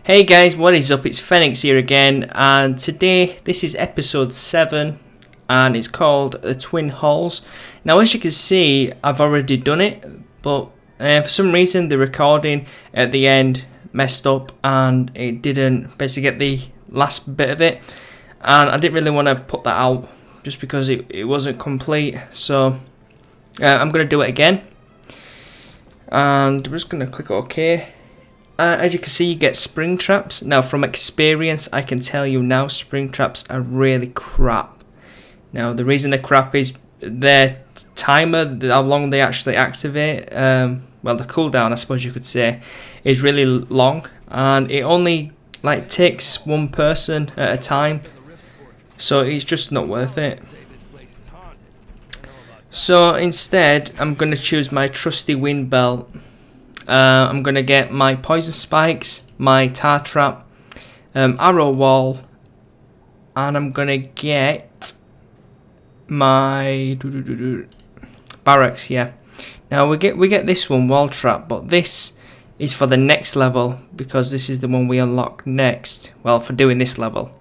Hey guys, what is up? It's Phoenix here again, and today this is episode 7 and it's called The Twin Halls. Now as you can see, I've already done it, but for some reason the recording at the end messed up and it didn't basically get the last bit of it, and I didn't really want to put that out just because it wasn't complete. So I'm going to do it again, and we're just going to click OK. As you can see, you get spring traps. Now from experience I can tell you now, spring traps are really crap. Now the reason they're crap is their timer, how long they actually activate, well the cooldown I suppose you could say, is really long, and it only like takes one person at a time, so it's just not worth it. So instead I'm going to choose my trusty wind belt. I'm going to get my poison spikes, my tar trap, arrow wall, and I'm going to get my barracks. Yeah. Now we get this one, wall trap, but this is for the next level because this is the one we unlock next. Well, for doing this level,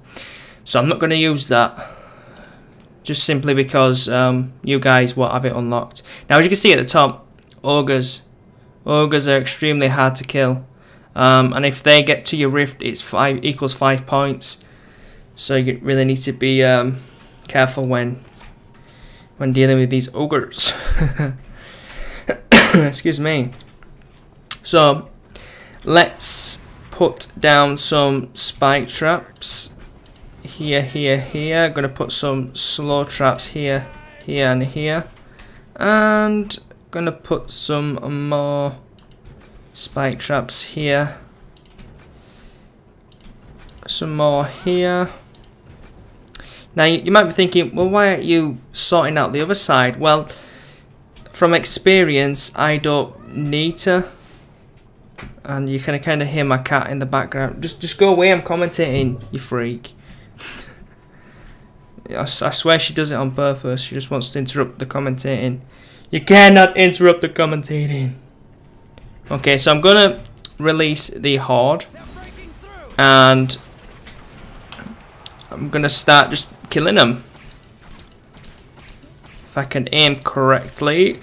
so I'm not going to use that, just simply because you guys won't have it unlocked. Now as you can see at the top, ogres. Ogres are extremely hard to kill, and if they get to your rift, it's equals 5 points. So you really need to be careful when dealing with these ogres. Excuse me. So let's put down some spike traps here, here, here. I'm gonna put some slow traps here, here, and here, and gonna put some more spike traps here, some more here. Now you might be thinking, well, why aren't you sorting out the other side? Well, from experience I don't need to, and you can kind of hear my cat in the background. Just go away, I'm commentating, you freak. I swear she does it on purpose. She just wants to interrupt the commentating. You cannot interrupt the commentating. Okay, so I'm gonna release the horde, and I'm gonna start just killing them. If I can aim correctly.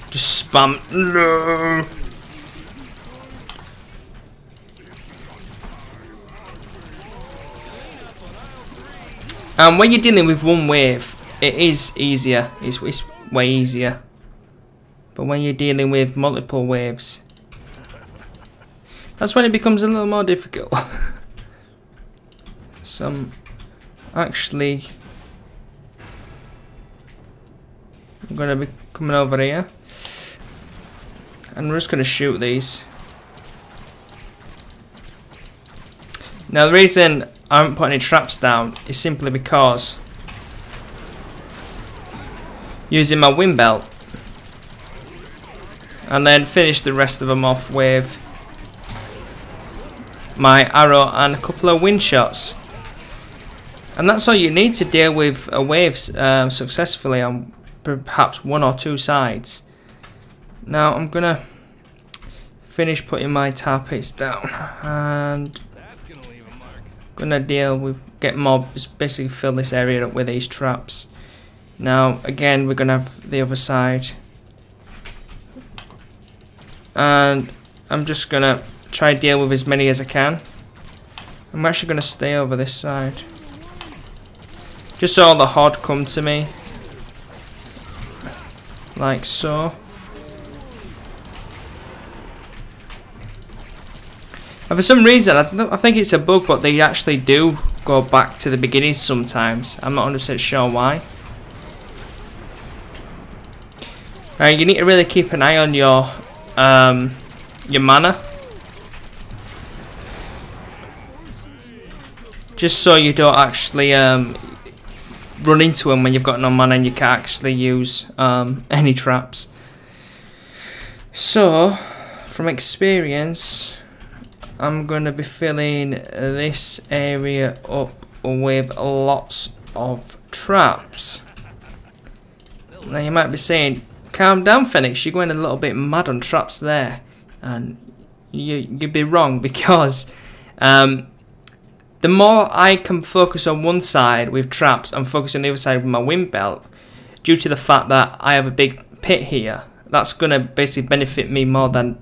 Just spam. No. When you're dealing with one wave, it is easier. It's way easier. But when you're dealing with multiple waves, that's when it becomes a little more difficult. So I'm gonna be coming over here, and we're just gonna shoot these. Now the reason I haven't put any traps down is simply because using my wind belt, and then finish the rest of them off with my arrow and a couple of wind shots, and that's all you need to deal with a wave successfully on perhaps 1 or 2 sides. Now I'm gonna finish putting my tar pits down, and gonna deal with get mobs, basically fill this area up with these traps. Now again we're gonna have the other side, and I'm just gonna try to deal with as many as I can. I'm actually gonna stay over this side just so all the horde come to me, like so. And for some reason, I think it's a bug, but they actually do go back to the beginning sometimes. I'm not 100% sure why. You need to really keep an eye on your mana, just so you don't actually run into them when you've got no mana and you can't actually use any traps. So, from experience, I'm going to be filling this area up with lots of traps. Now you might be saying, calm down, Phoenix, you're going a little bit mad on traps there. And you'd be wrong, because the more I can focus on one side with traps and focus on the other side with my wind belt, due to the fact that I have a big pit here, that's going to basically benefit me more than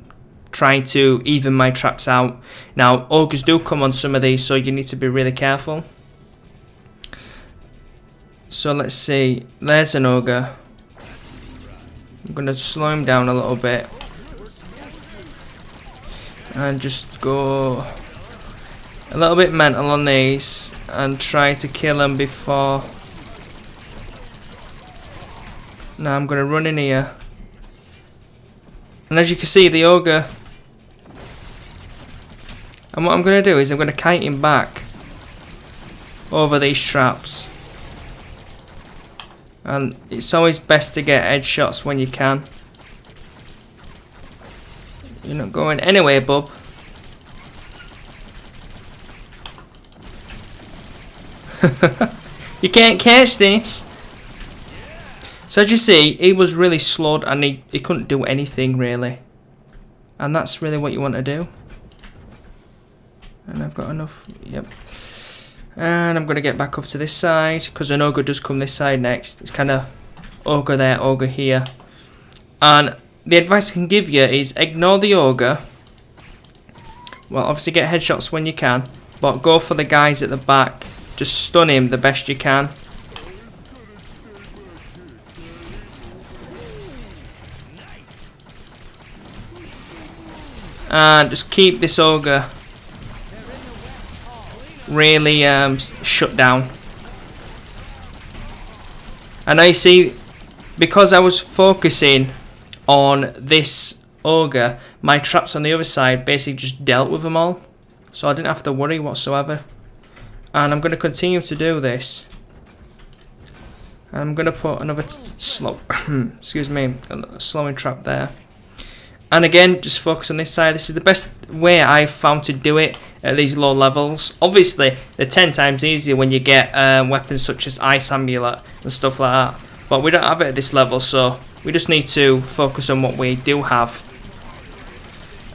trying to even my traps out. Now, ogres do come on some of these, so you need to be really careful. So let's see, there's an ogre. I'm going to slow him down a little bit. And just go a little bit mental on these and try to kill them before. Now I'm going to run in here. And as you can see, the ogre. And what I'm going to do is I'm going to kite him back over these traps. And it's always best to get headshots when you can. You're not going anywhere, bub. You can't catch this. So as you see, he was really slowed and he couldn't do anything really. And that's really what you want to do. And I've got enough, yep. And I'm going to get back up to this side, because an ogre does come this side next. It's kind of ogre there, ogre here. And the advice I can give you is ignore the ogre. Well, obviously get headshots when you can, but go for the guys at the back. Just stun him the best you can. And just keep this ogre really shut down. And I see, because I was focusing on this ogre, my traps on the other side basically just dealt with them all, so I didn't have to worry whatsoever. And I'm going to continue to do this. And I'm going to put another excuse me, a slowing trap there. And again, just focus on this side. This is the best way I've found to do it at these low levels. Obviously, they're 10 times easier when you get weapons such as Ice Amulet and stuff like that. But we don't have it at this level, so we just need to focus on what we do have.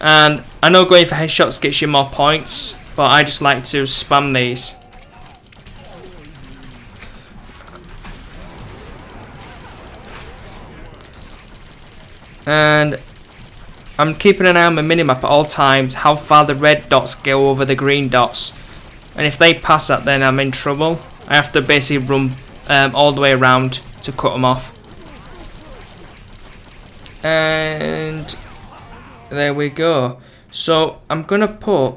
And I know going for headshots gets you more points, but I just like to spam these. And I'm keeping an eye on my minimap at all times, how far the red dots go over the green dots. And if they pass that, then I'm in trouble. I have to basically run all the way around to cut them off. And there we go. So I'm going to put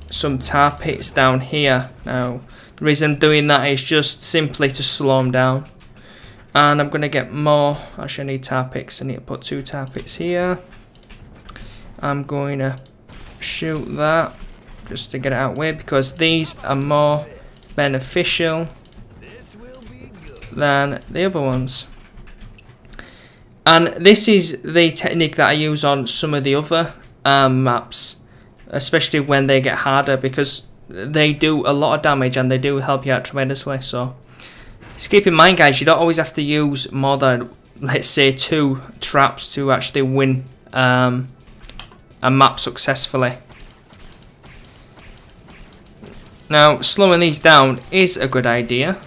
some tar pits down here. Now, the reason I'm doing that is just simply to slow them down. And I'm going to get more. Actually, I need tar pits. I need to put 2 tar pits here. I'm going to shoot that just to get it out of the way, because these are more beneficial than the other ones. And this is the technique that I use on some of the other maps, especially when they get harder, because they do a lot of damage and they do help you out tremendously. So just keep in mind, guys, you don't always have to use more than, let's say, 2 traps to actually win a map successfully. Now, slowing these down is a good idea,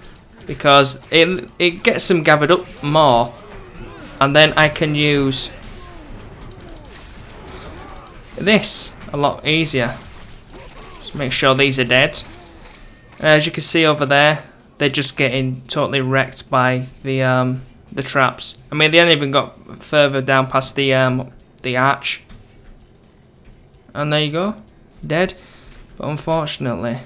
because it gets them gathered up more, and then I can use this a lot easier. Just make sure these are dead. As you can see over there, they're just getting totally wrecked by the traps. I mean, they haven't even got further down past the arch. And there you go, dead. But unfortunately,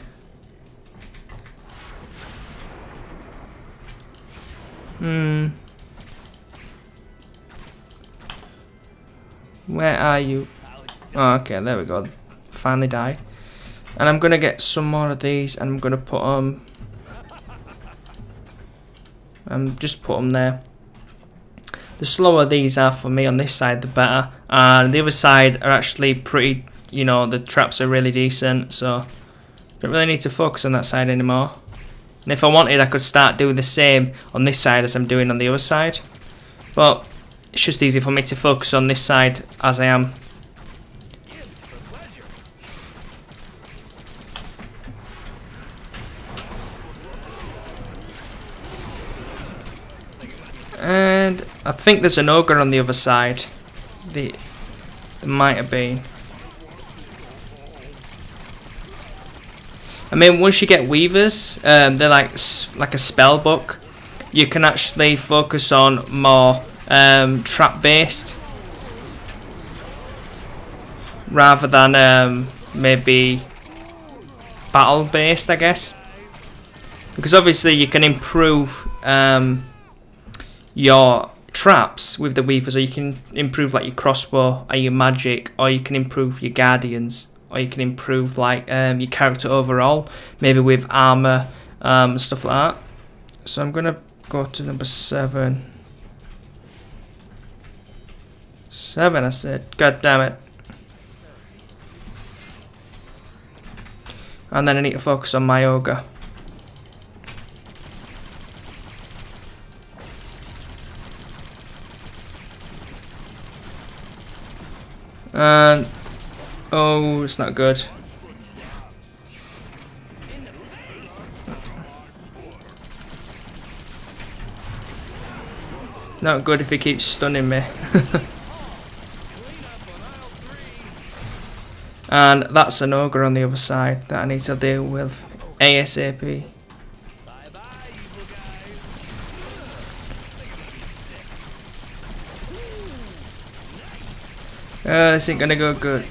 where are you? Oh, okay, there we go. Finally died. And I'm gonna get some more of these, and I'm gonna put them. Just put them there. The slower these are for me on this side, the better. And the other side are actually pretty. You know, the traps are really decent, so don't really need to focus on that side anymore. And if I wanted, I could start doing the same on this side as I'm doing on the other side. But it's just easy for me to focus on this side as I am. And I think there's an ogre on the other side. There might have been. I mean, once you get weavers, they're like a spell book. You can actually focus on more trap based rather than maybe battle based, I guess. Because obviously you can improve your traps with the weavers, or you can improve like your crossbow or your magic, or you can improve your guardians, or you can improve like your character overall, maybe with armor, stuff like that. So I'm gonna go to number 7. 7, I said. God damn it. And then I need to focus on my ogre. And oh, it's not good. Not good if he keeps stunning me. And that's an ogre on the other side that I need to deal with ASAP. This ain't gonna go good.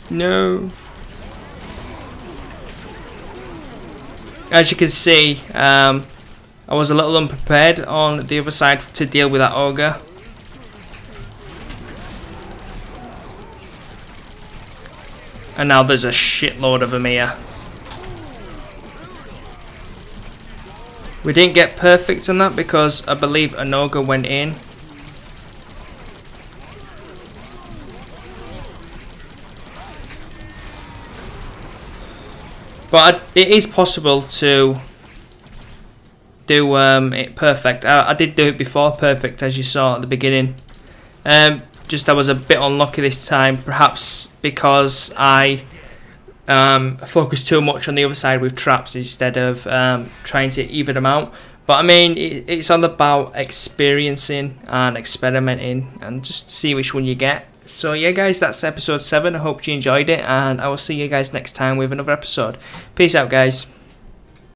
No. As you can see, I was a little unprepared on the other side to deal with that ogre. And now there's a shitload of them here. We didn't get perfect on that because I believe an ogre went in. But it is possible to do it perfect. I did do it before perfect, as you saw at the beginning. Just I was a bit unlucky this time, perhaps because I focused too much on the other side with traps instead of trying to even them out. But I mean, it's all about experiencing and experimenting and just see which one you get. So yeah guys, that's episode 7. I hope you enjoyed it, and I will see you guys next time with another episode. Peace out guys.